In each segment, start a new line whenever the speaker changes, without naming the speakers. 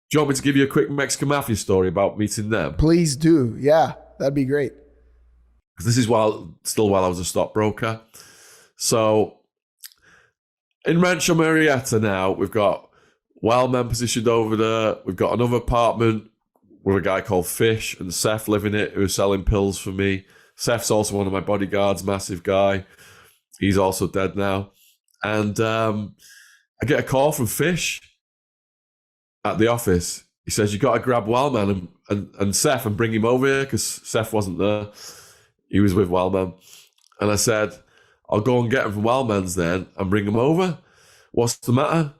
Do you want me to give you a quick Mexican Mafia story about meeting them?
Please do. Yeah, that'd be great.
Because this is while I was a stockbroker. So in Rancho Marietta now, we've got Wildman positioned over there. We've got another apartment with a guy called Fish and Seth living it, who's selling pills for me. Seth's also one of my bodyguards, massive guy. He's also dead now. And I get a call from Fish at the office. He says, you got to grab Wildman and Seth and bring him over here, because Seth wasn't there. He was with Wildman. And I said, I'll go and get him from Wildman's then and bring him over. What's the matter?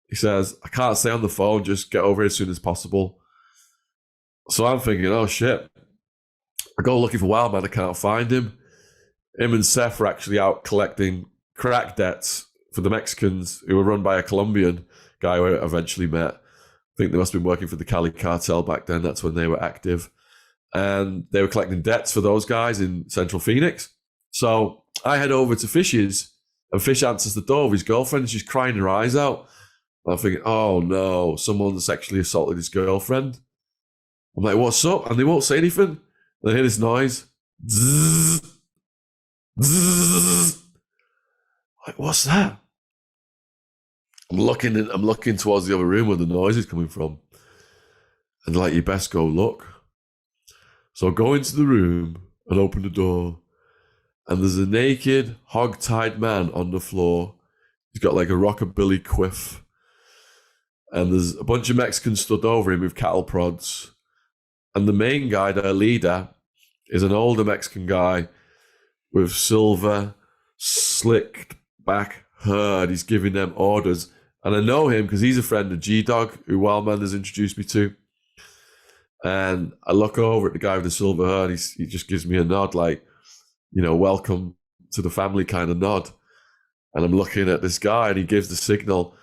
He says, I can't stay on the phone. Just get over here as soon as possible. So I'm thinking, oh shit. I go looking for Wildman. I can't find him. Him and Seth were actually out collecting crack debts for the Mexicans, who were run by a Colombian guy who I eventually met. I think they must have been working for the Cali cartel back then. That's when they were active. And they were collecting debts for those guys in Central Phoenix. So I head over to Fish's, and Fish answers the door with his girlfriend, and she's crying her eyes out. And I'm thinking, oh no, someone sexually assaulted his girlfriend. I'm like, what's up? And they won't say anything. And I hear this noise. Zzz, zzz. Like, what's that? I'm looking towards the other room where the noise is coming from. And like, you best go look. So I go into the room and open the door, and there's a naked, hog-tied man on the floor. He's got like a rockabilly quiff. And there's a bunch of Mexicans stood over him with cattle prods. And the main guy, their leader, is an older Mexican guy with silver, slicked back hair. And he's giving them orders. And I know him because he's a friend of G-Dog, who Wildman has introduced me to. And I look over at the guy with the silver hair, and he just gives me a nod, like, you know, welcome to the family kind of nod. And I'm looking at this guy, and he gives the signal.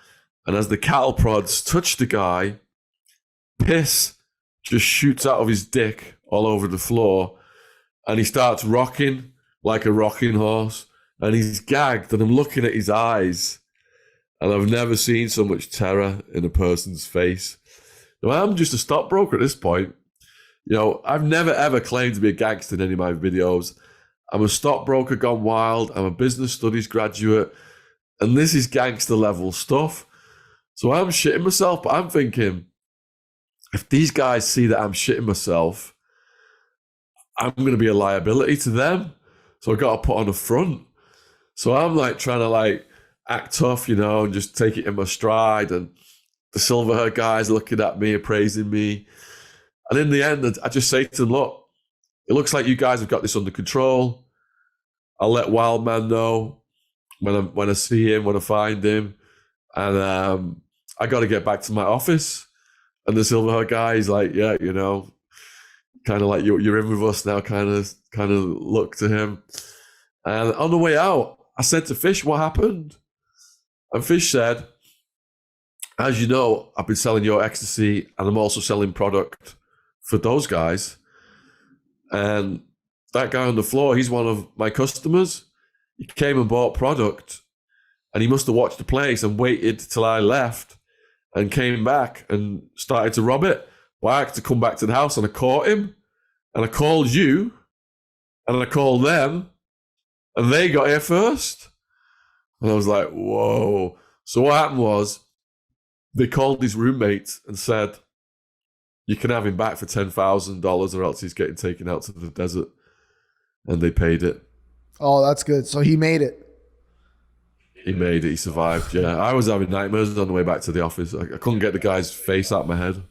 And as the cattle prods touch the guy, piss just shoots out of his dick all over the floor. And he starts rocking like a rocking horse. And he's gagged, and I'm looking at his eyes. And I've never seen so much terror in a person's face. Now, I'm just a stockbroker at this point. You know, I've never, ever claimed to be a gangster in any of my videos. I'm a stockbroker gone wild. I'm a business studies graduate. And this is gangster level stuff. So I'm shitting myself, but I'm thinking, if these guys see that I'm shitting myself, I'm going to be a liability to them. So I got to put on a front. So I'm like trying to like act tough, you know, and just take it in my stride. And the silver hair guys looking at me, appraising me. And in the end, I just say to them, look, it looks like you guys have got this under control. I'll let Wildman know when I see him, when I find him. And I got to get back to my office. And the silver hair guy is like, yeah, you know, kind of like you're in with us now, kind of look to him. And on the way out, I said to Fish, what happened? And Fish said, as you know, I've been selling your ecstasy, and I'm also selling product for those guys. And that guy on the floor, he's one of my customers. He came and bought product, and he must have watched the place and waited till I left and came back and started to rob it. Well, I had to come back to the house, and I caught him, and I called you, and I called them, and they got here first. And I was like, whoa. So what happened was, they called his roommate and said, you can have him back for $10,000 or else he's getting taken out to the desert. And they paid it.
Oh, that's good. So he made it.
He made it. He survived. Yeah. I was having nightmares on the way back to the office. I couldn't get the guy's face out of my head.